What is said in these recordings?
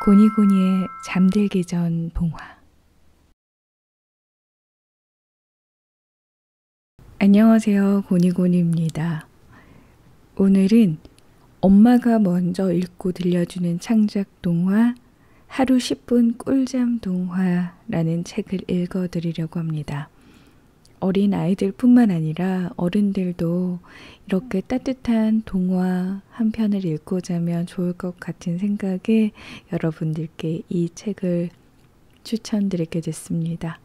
고니고니의 잠들기 전 동화. 안녕하세요, 고니고니입니다. 오늘은 엄마가 먼저 읽고 들려주는 창작 동화 하루 10분 꿀잠 동화라는 책을 읽어드리려고 합니다. 어린 아이들 뿐만 아니라 어른들도 이렇게 따뜻한 동화 한 편을 읽고자면 좋을 것 같은 생각에 여러분들께 이 책을 추천드리게 됐습니다.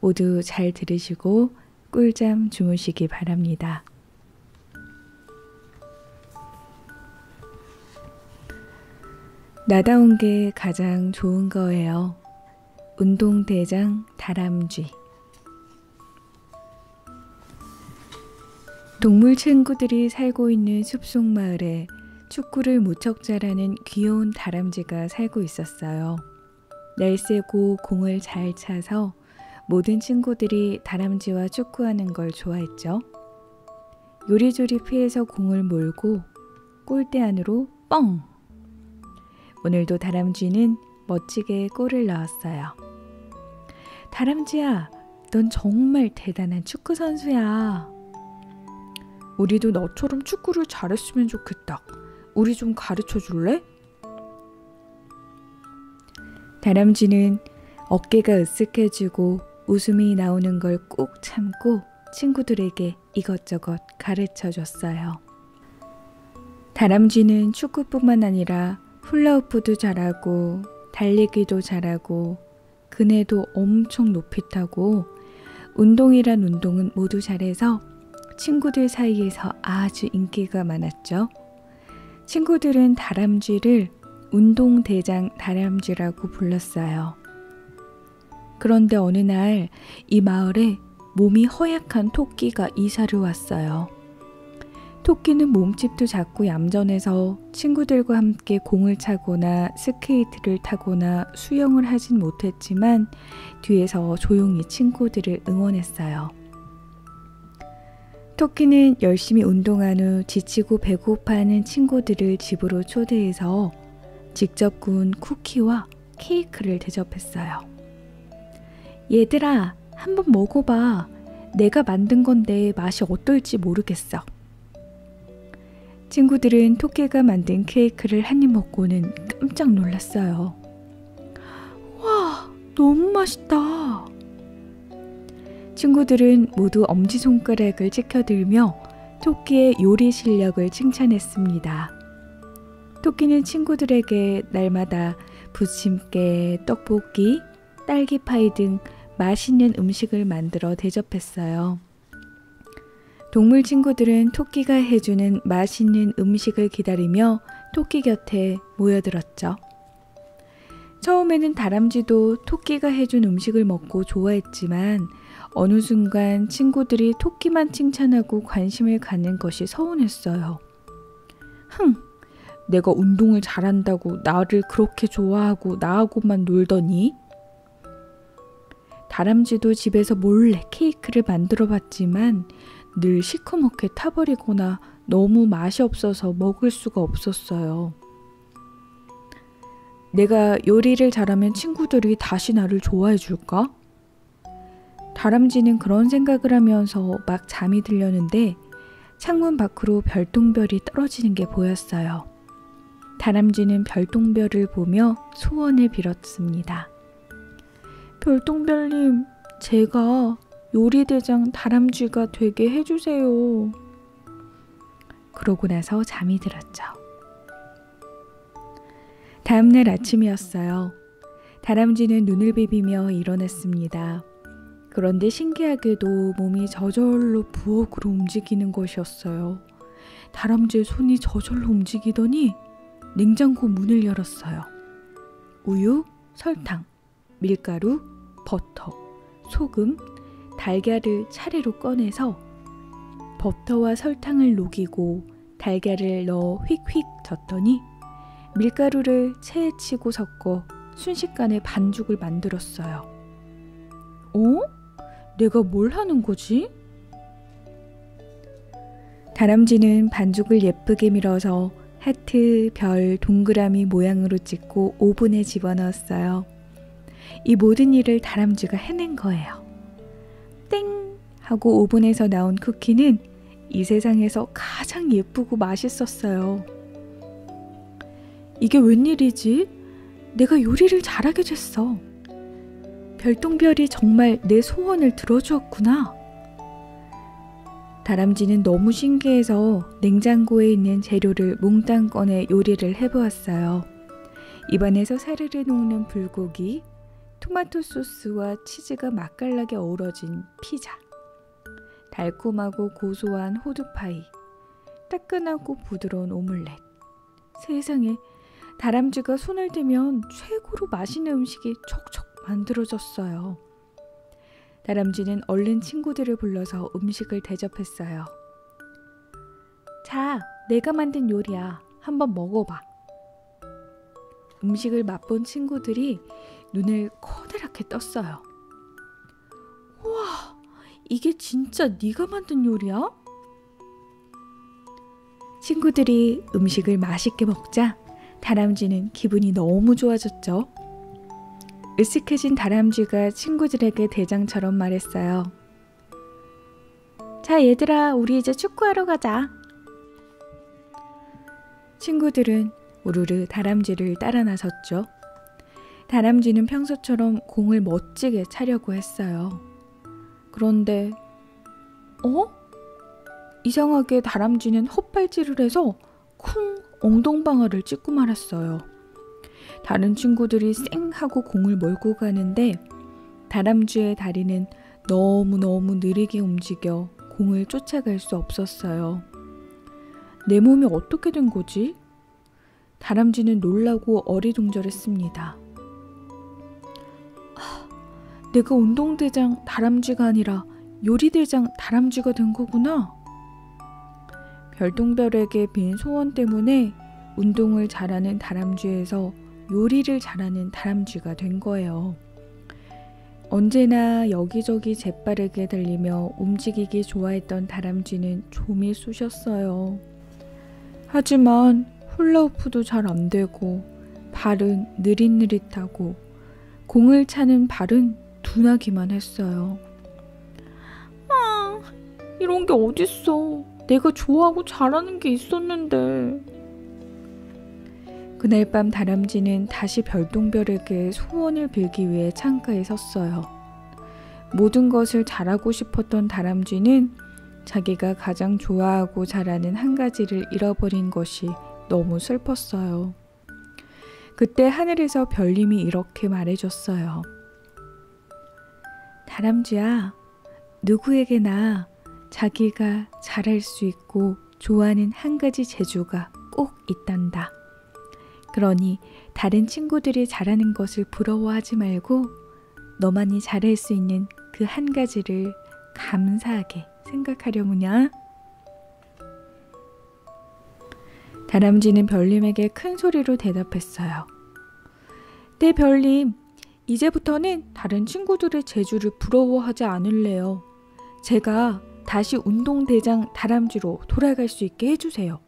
모두 잘 들으시고 꿀잠 주무시기 바랍니다. 나다운 게 가장 좋은 거예요. 운동대장 다람쥐. 동물 친구들이 살고 있는 숲속 마을에 축구를 무척 잘하는 귀여운 다람쥐가 살고 있었어요. 날쌔고 공을 잘 차서 모든 친구들이 다람쥐와 축구하는 걸 좋아했죠. 요리조리 피해서 공을 몰고 골대 안으로 뻥! 오늘도 다람쥐는 멋지게 골을 넣었어요. 다람쥐야, 넌 정말 대단한 축구 선수야. 우리도 너처럼 축구를 잘했으면 좋겠다. 우리 좀 가르쳐 줄래? 다람쥐는 어깨가 으쓱해지고 웃음이 나오는 걸 꾹 참고 친구들에게 이것저것 가르쳐 줬어요. 다람쥐는 축구뿐만 아니라 훌라후프도 잘하고 달리기도 잘하고 그네도 엄청 높이 타고 운동이란 운동은 모두 잘해서 친구들 사이에서 아주 인기가 많았죠. 친구들은 다람쥐를 운동대장 다람쥐라고 불렀어요. 그런데 어느 날 이 마을에 몸이 허약한 토끼가 이사를 왔어요. 토끼는 몸집도 작고 얌전해서 친구들과 함께 공을 차거나 스케이트를 타거나 수영을 하진 못했지만 뒤에서 조용히 친구들을 응원했어요. 토끼는 열심히 운동한 후 지치고 배고파하는 친구들을 집으로 초대해서 직접 구운 쿠키와 케이크를 대접했어요. 얘들아, 한번 먹어봐. 내가 만든 건데 맛이 어떨지 모르겠어. 친구들은 토끼가 만든 케이크를 한 입 먹고는 깜짝 놀랐어요. 와, 너무 맛있다. 친구들은 모두 엄지손가락을 치켜들며 토끼의 요리 실력을 칭찬했습니다. 토끼는 친구들에게 날마다 부침개, 떡볶이, 딸기파이 등 맛있는 음식을 만들어 대접했어요. 동물 친구들은 토끼가 해주는 맛있는 음식을 기다리며 토끼 곁에 모여들었죠. 처음에는 다람쥐도 토끼가 해준 음식을 먹고 좋아했지만 어느 순간 친구들이 토끼만 칭찬하고 관심을 갖는 것이 서운했어요. 내가 운동을 잘한다고 나를 그렇게 좋아하고 나하고만 놀더니? 다람쥐도 집에서 몰래 케이크를 만들어 봤지만 늘 시커멓게 타버리거나 너무 맛이 없어서 먹을 수가 없었어요. 내가 요리를 잘하면 친구들이 다시 나를 좋아해 줄까? 다람쥐는 그런 생각을 하면서 막 잠이 들려는데 창문 밖으로 별똥별이 떨어지는 게 보였어요. 다람쥐는 별똥별을 보며 소원을 빌었습니다. 별똥별님, 제가 요리대장 다람쥐가 되게 해주세요. 그러고 나서 잠이 들었죠. 다음날 아침이었어요. 다람쥐는 눈을 비비며 일어났습니다. 그런데 신기하게도 몸이 저절로 부엌으로 움직이는 것이었어요. 다람쥐의 손이 저절로 움직이더니 냉장고 문을 열었어요. 우유, 설탕, 밀가루, 버터, 소금, 달걀을 차례로 꺼내서 버터와 설탕을 녹이고 달걀을 넣어 휙휙 젓더니 밀가루를 체에 치고 섞어 순식간에 반죽을 만들었어요. 내가 뭘 하는 거지? 다람쥐는 반죽을 예쁘게 밀어서 하트, 별, 동그라미 모양으로 찍고 오븐에 집어넣었어요. 이 모든 일을 다람쥐가 해낸 거예요. 땡! 하고 오븐에서 나온 쿠키는 이 세상에서 가장 예쁘고 맛있었어요. 이게 웬일이지? 내가 요리를 잘하게 됐어. 별똥별이 정말 내 소원을 들어주었구나. 다람쥐는 너무 신기해서 냉장고에 있는 재료를 몽땅 꺼내 요리를 해보았어요. 입안에서 사르르 녹는 불고기, 토마토 소스와 치즈가 맛깔나게 어우러진 피자, 달콤하고 고소한 호두파이, 따끈하고 부드러운 오믈렛. 세상에, 다람쥐가 손을 대면 최고로 맛있는 음식이 척척 만들어졌어요. 다람쥐는 얼른 친구들을 불러서 음식을 대접했어요. 자, 내가 만든 요리야. 한번 먹어봐. 음식을 맛본 친구들이 눈을 커다랗게 떴어요. 우와, 이게 진짜 네가 만든 요리야? 친구들이 음식을 맛있게 먹자 다람쥐는 기분이 너무 좋아졌죠. 으쓱해진 다람쥐가 친구들에게 대장처럼 말했어요. 자, 얘들아, 우리 이제 축구하러 가자. 친구들은 우르르 다람쥐를 따라 나섰죠. 다람쥐는 평소처럼 공을 멋지게 차려고 했어요. 그런데 이상하게 다람쥐는 헛발질을 해서 쿵 엉덩방아를 찍고 말았어요. 다른 친구들이 쌩 하고 공을 몰고 가는데 다람쥐의 다리는 너무너무 느리게 움직여 공을 쫓아갈 수 없었어요. 내 몸이 어떻게 된 거지? 다람쥐는 놀라고 어리둥절했습니다. 내가 운동대장 다람쥐가 아니라 요리대장 다람쥐가 된 거구나. 별똥별에게 빈 소원 때문에 운동을 잘하는 다람쥐에서 요리를 잘하는 다람쥐가 된 거예요. 언제나 여기저기 재빠르게 달리며 움직이기 좋아했던 다람쥐는 좀이 쑤셨어요. 하지만 훌라후프도 잘 안 되고 발은 느릿느릿하고 공을 차는 발은 둔하기만 했어요. 이런 게 어딨어. 내가 좋아하고 잘하는 게 있었는데. 그날 밤 다람쥐는 다시 별똥별에게 소원을 빌기 위해 창가에 섰어요. 모든 것을 잘하고 싶었던 다람쥐는 자기가 가장 좋아하고 잘하는 한 가지를 잃어버린 것이 너무 슬펐어요. 그때 하늘에서 별님이 이렇게 말해줬어요. 다람쥐야, 누구에게나 자기가 잘할 수 있고 좋아하는 한 가지 재주가 꼭 있단다. 그러니 다른 친구들이 잘하는 것을 부러워하지 말고 너만이 잘할 수 있는 그 한 가지를 감사하게 생각하려무냐? 다람쥐는 별님에게 큰 소리로 대답했어요. 네, 별님. 이제부터는 다른 친구들의 재주를 부러워하지 않을래요. 제가 다시 운동대장 다람쥐로 돌아갈 수 있게 해주세요.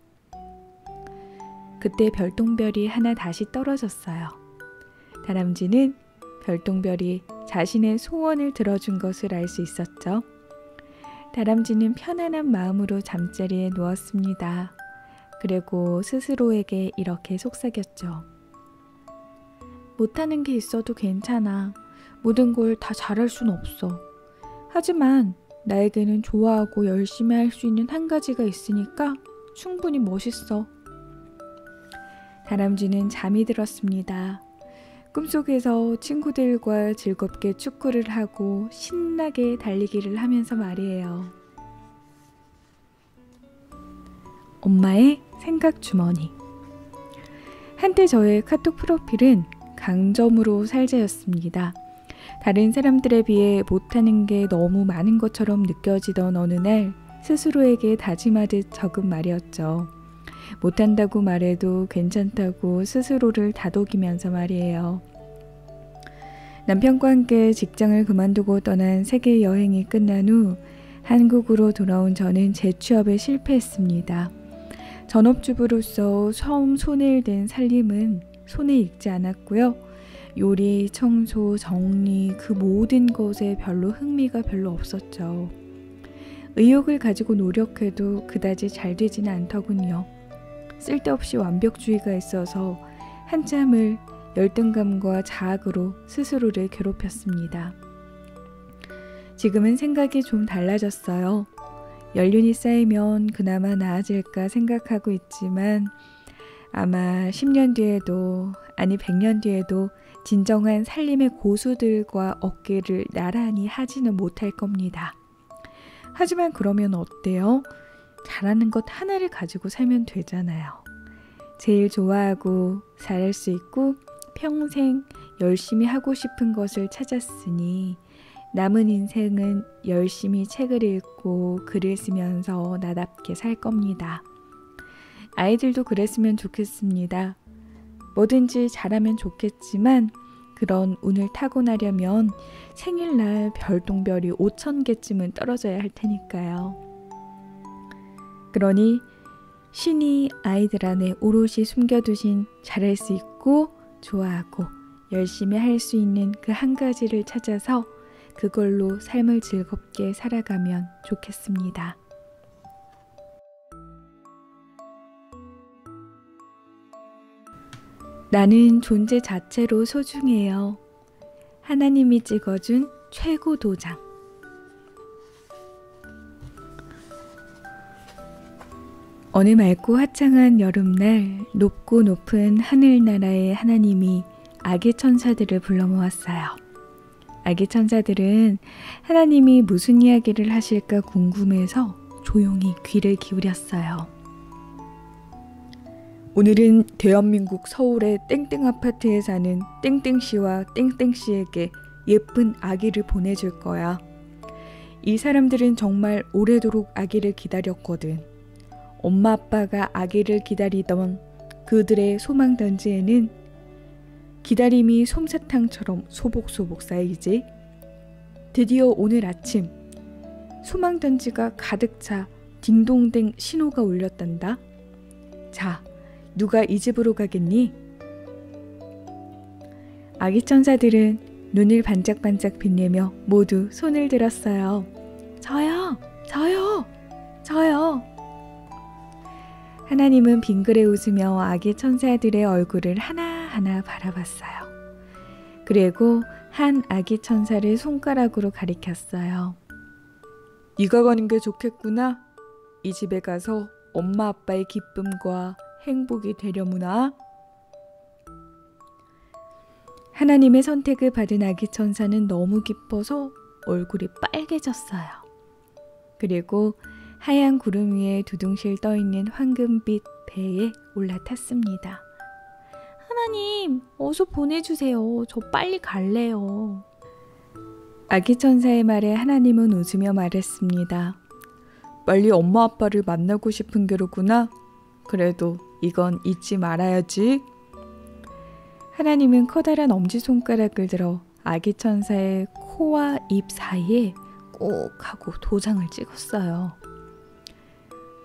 그때 별똥별이 하나 다시 떨어졌어요. 다람쥐는 별똥별이 자신의 소원을 들어준 것을 알 수 있었죠. 다람쥐는 편안한 마음으로 잠자리에 누웠습니다. 그리고 스스로에게 이렇게 속삭였죠. 못하는 게 있어도 괜찮아. 모든 걸 다 잘할 순 없어. 하지만 나에게는 좋아하고 열심히 할 수 있는 한 가지가 있으니까 충분히 멋있어. 다람쥐는 잠이 들었습니다. 꿈속에서 친구들과 즐겁게 축구를 하고 신나게 달리기를 하면서 말이에요. 엄마의 생각 주머니. 한때 저의 카톡 프로필은 강점으로 살자였습니다. 다른 사람들에 비해 못하는 게 너무 많은 것처럼 느껴지던 어느 날 스스로에게 다짐하듯 적은 말이었죠. 못한다고 말해도 괜찮다고 스스로를 다독이면서 말이에요. 남편과 함께 직장을 그만두고 떠난 세계 여행이 끝난 후 한국으로 돌아온 저는 재취업에 실패했습니다. 전업주부로서 처음 손을 댄 살림은 손에 익지 않았고요. 요리, 청소, 정리 그 모든 것에 흥미가 별로 없었죠. 의욕을 가지고 노력해도 그다지 잘 되지는 않더군요. 쓸데없이 완벽주의가 있어서 한참을 열등감과 자학으로 스스로를 괴롭혔습니다. 지금은 생각이 좀 달라졌어요. 연륜이 쌓이면 그나마 나아질까 생각하고 있지만 아마 10년 뒤에도 아니 100년 뒤에도 진정한 살림의 고수들과 어깨를 나란히 하지는 못할 겁니다. 하지만 그러면 어때요? 잘하는 것 하나를 가지고 살면 되잖아요. 제일 좋아하고 잘할 수 있고 평생 열심히 하고 싶은 것을 찾았으니 남은 인생은 열심히 책을 읽고 글을 쓰면서 나답게 살 겁니다. 아이들도 그랬으면 좋겠습니다. 뭐든지 잘하면 좋겠지만 그런 운을 타고나려면 생일날 별똥별이 5,000개쯤은 떨어져야 할 테니까요. 그러니 신이 아이들 안에 오롯이 숨겨두신 잘할 수 있고 좋아하고 열심히 할 수 있는 그 한 가지를 찾아서 그걸로 삶을 즐겁게 살아가면 좋겠습니다. 나는 존재 자체로 소중해요. 하나님이 찍어준 최고 도장. 어느 맑고 화창한 여름날 높고 높은 하늘나라의 하나님이 아기 천사들을 불러 모았어요. 아기 천사들은 하나님이 무슨 이야기를 하실까 궁금해서 조용히 귀를 기울였어요. 오늘은 대한민국 서울의 땡땡 아파트에 사는 땡땡씨와 땡땡씨에게 예쁜 아기를 보내줄 거야. 이 사람들은 정말 오래도록 아기를 기다렸거든. 엄마 아빠가 아기를 기다리던 그들의 소망 던지에는 기다림이 솜사탕처럼 소복소복 쌓이지. 드디어 오늘 아침 소망 던지가 가득 차 딩동댕 신호가 울렸단다. 자, 누가 이 집으로 가겠니? 아기 천사들은 눈을 반짝반짝 빛내며 모두 손을 들었어요. 저요! 저요! 저요! 하나님은 빙그레 웃으며 아기 천사들의 얼굴을 하나하나 바라봤어요. 그리고 한 아기 천사를 손가락으로 가리켰어요. 네가 가는 게 좋겠구나. 이 집에 가서 엄마 아빠의 기쁨과 행복이 되려무나. 하나님의 선택을 받은 아기 천사는 너무 기뻐서 얼굴이 빨개졌어요. 그리고 하얀 구름 위에 두둥실 떠있는 황금빛 배에 올라탔습니다. 하나님, 어서 보내주세요. 저 빨리 갈래요. 아기 천사의 말에 하나님은 웃으며 말했습니다. 빨리 엄마 아빠를 만나고 싶은 게로구나. 그래도 이건 잊지 말아야지. 하나님은 커다란 엄지손가락을 들어 아기 천사의 코와 입 사이에 꼭 하고 도장을 찍었어요.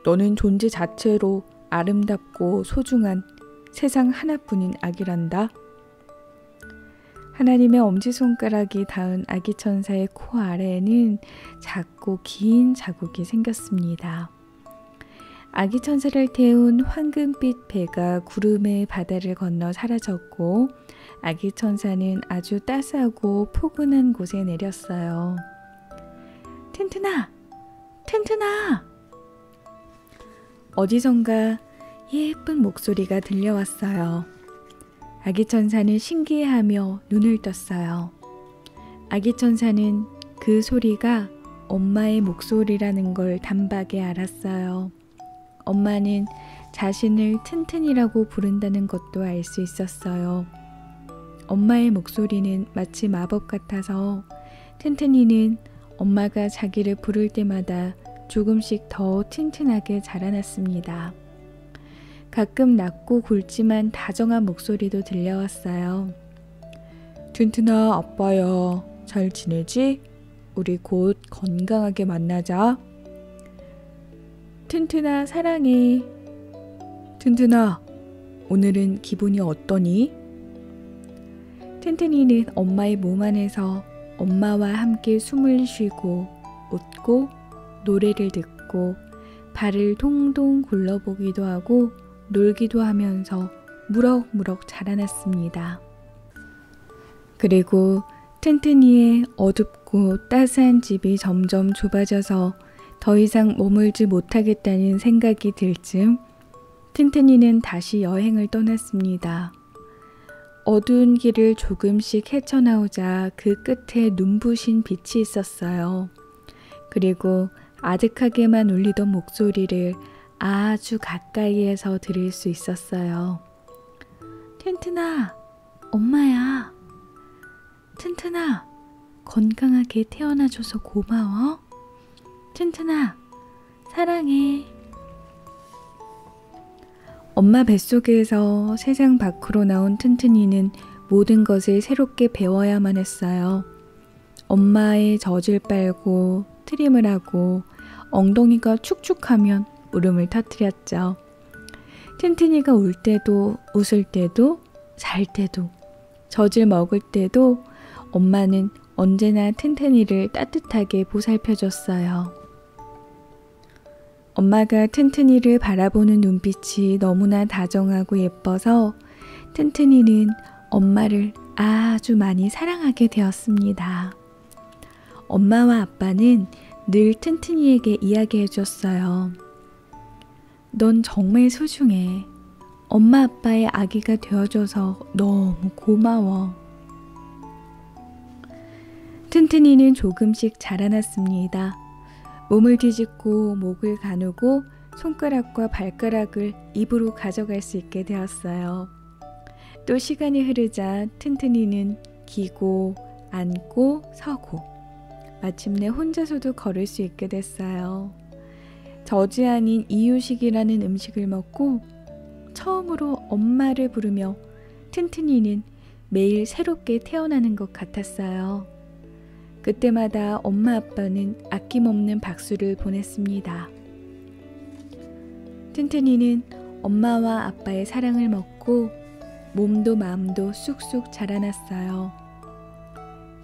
너는 존재 자체로 아름답고 소중한 세상 하나뿐인 아기란다. 하나님의 엄지손가락이 닿은 아기 천사의 코 아래에는 작고 긴 자국이 생겼습니다. 아기 천사를 태운 황금빛 배가 구름의 바다를 건너 사라졌고 아기 천사는 아주 따스하고 포근한 곳에 내렸어요. 튼튼아! 튼튼아! 어디선가 예쁜 목소리가 들려왔어요. 아기 천사는 신기해하며 눈을 떴어요. 아기 천사는 그 소리가 엄마의 목소리라는 걸 단박에 알았어요. 엄마는 자신을 튼튼이라고 부른다는 것도 알 수 있었어요. 엄마의 목소리는 마치 마법 같아서 튼튼이는 엄마가 자기를 부를 때마다 조금씩 더 튼튼하게 자라났습니다. 가끔 낮고 굵지만 다정한 목소리도 들려왔어요. 튼튼아, 아빠야. 잘 지내지? 우리 곧 건강하게 만나자. 튼튼아, 사랑해. 튼튼아, 오늘은 기분이 어떠니? 튼튼이는 엄마의 몸 안에서 엄마와 함께 숨을 쉬고 웃고 노래를 듣고 발을 동동 굴러보기도 하고 놀기도 하면서 무럭무럭 자라났습니다. 그리고 튼튼이의 어둡고 따스한 집이 점점 좁아져서 더 이상 머물지 못하겠다는 생각이 들 즈음 튼튼이는 다시 여행을 떠났습니다. 어두운 길을 조금씩 헤쳐나오자 그 끝에 눈부신 빛이 있었어요. 그리고 아득하게만 울리던 목소리를 아주 가까이에서 들을 수 있었어요. 튼튼아, 엄마야. 튼튼아, 건강하게 태어나줘서 고마워. 튼튼아, 사랑해. 엄마 뱃속에서 세상 밖으로 나온 튼튼이는 모든 것을 새롭게 배워야만 했어요. 엄마의 젖을 빨고 트림을 하고 엉덩이가 축축하면 울음을 터뜨렸죠. 튼튼이가 울 때도 웃을 때도 잘 때도 젖을 먹을 때도 엄마는 언제나 튼튼이를 따뜻하게 보살펴줬어요. 엄마가 튼튼이를 바라보는 눈빛이 너무나 다정하고 예뻐서 튼튼이는 엄마를 아주 많이 사랑하게 되었습니다. 엄마와 아빠는 늘 튼튼이에게 이야기해줬어요. 넌 정말 소중해. 엄마 아빠의 아기가 되어줘서 너무 고마워. 튼튼이는 조금씩 자라났습니다. 몸을 뒤집고 목을 가누고 손가락과 발가락을 입으로 가져갈 수 있게 되었어요. 또 시간이 흐르자 튼튼이는 기고 앉고 서고 마침내 혼자서도 걸을 수 있게 됐어요. 젖이 아닌 이유식이라는 음식을 먹고 처음으로 엄마를 부르며 튼튼이는 매일 새롭게 태어나는 것 같았어요. 그때마다 엄마 아빠는 아낌없는 박수를 보냈습니다. 튼튼이는 엄마와 아빠의 사랑을 먹고 몸도 마음도 쑥쑥 자라났어요.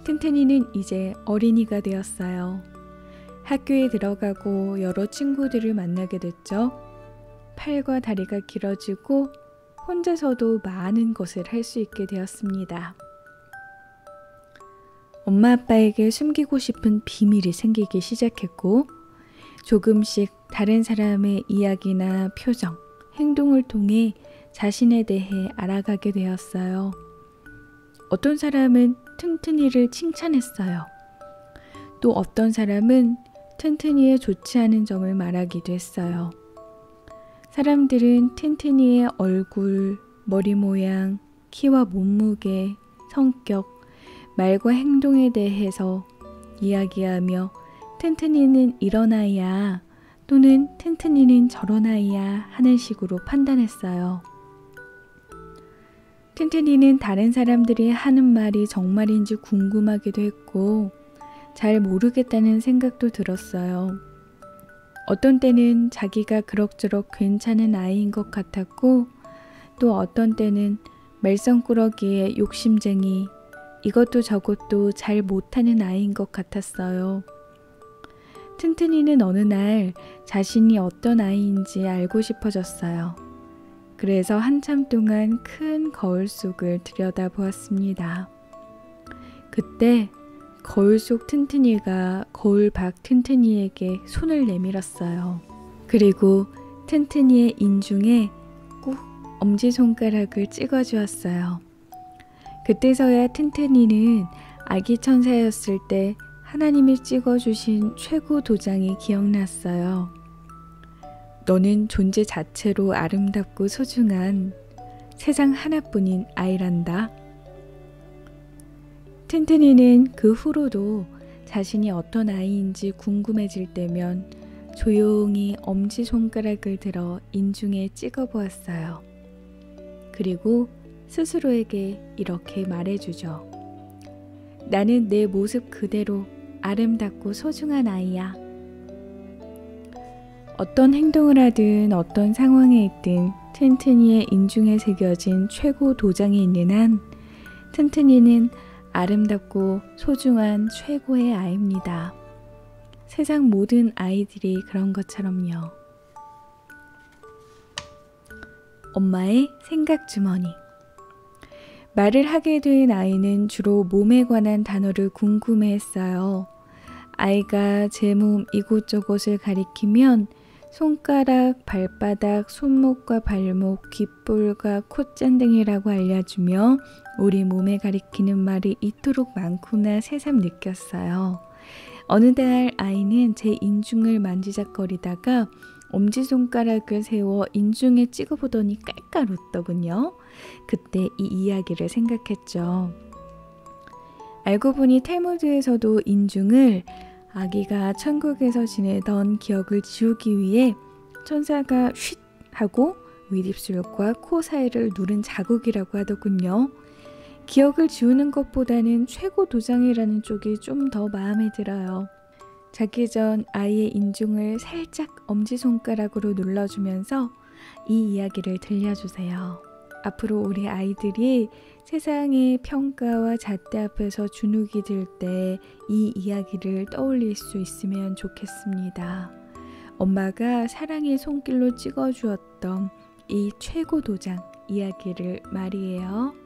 튼튼이는 이제 어린이가 되었어요. 학교에 들어가고 여러 친구들을 만나게 됐죠. 팔과 다리가 길어지고 혼자서도 많은 것을 할 수 있게 되었습니다. 엄마 아빠에게 숨기고 싶은 비밀이 생기기 시작했고 조금씩 다른 사람의 이야기나 표정, 행동을 통해 자신에 대해 알아가게 되었어요. 어떤 사람은 튼튼이를 칭찬했어요. 또 어떤 사람은 튼튼이의 좋지 않은 점을 말하기도 했어요. 사람들은 튼튼이의 얼굴, 머리 모양, 키와 몸무게, 성격, 말과 행동에 대해서 이야기하며 튼튼이는 이런 아이야 또는 튼튼이는 저런 아이야 하는 식으로 판단했어요. 튼튼이는 다른 사람들이 하는 말이 정말인지 궁금하기도 했고 잘 모르겠다는 생각도 들었어요. 어떤 때는 자기가 그럭저럭 괜찮은 아이인 것 같았고 또 어떤 때는 말썽꾸러기에 욕심쟁이 이것도 저것도 잘 못하는 아이인 것 같았어요. 튼튼이는 어느 날 자신이 어떤 아이인지 알고 싶어졌어요. 그래서 한참 동안 큰 거울 속을 들여다보았습니다. 그때 거울 속 튼튼이가 거울 밖 튼튼이에게 손을 내밀었어요. 그리고 튼튼이의 인중에 꾹 엄지손가락을 찍어주었어요. 그때서야 튼튼이는 아기 천사였을 때 하나님이 찍어주신 최고 도장이 기억났어요. 너는 존재 자체로 아름답고 소중한 세상 하나뿐인 아이란다. 튼튼이는 그 후로도 자신이 어떤 아이인지 궁금해질 때면 조용히 엄지손가락을 들어 인중에 찍어보았어요. 그리고 스스로에게 이렇게 말해주죠. 나는 내 모습 그대로 아름답고 소중한 아이야. 어떤 행동을 하든 어떤 상황에 있든 튼튼이의 인중에 새겨진 최고 도장이 있는 한 튼튼이는 아름답고 소중한 최고의 아이입니다. 세상 모든 아이들이 그런 것처럼요. 엄마의 생각 주머니. 말을 하게 된 아이는 주로 몸에 관한 단어를 궁금해했어요. 아이가 제 몸 이곳저곳을 가리키면 손가락, 발바닥, 손목과 발목, 귓볼과 콧잔등이라고 알려주며 우리 몸에 가리키는 말이 이토록 많구나 새삼 느꼈어요. 어느 날 아이는 제 인중을 만지작거리다가 엄지손가락을 세워 인중에 찍어보더니 깔깔 웃더군요. 그때 이 이야기를 생각했죠. 알고 보니 탈무드에서도 인중을 아기가 천국에서 지내던 기억을 지우기 위해 천사가 쉿 하고 윗입술과 코 사이를 누른 자국이라고 하더군요. 기억을 지우는 것보다는 최고 도장이라는 쪽이 좀 더 마음에 들어요. 자기 전 아이의 인중을 살짝 엄지손가락으로 눌러주면서 이 이야기를 들려주세요. 앞으로 우리 아이들이 세상의 평가와 잣대 앞에서 주눅이 들 때 이 이야기를 떠올릴 수 있으면 좋겠습니다. 엄마가 사랑의 손길로 찍어주었던 이 최고 도장 이야기를 말이에요.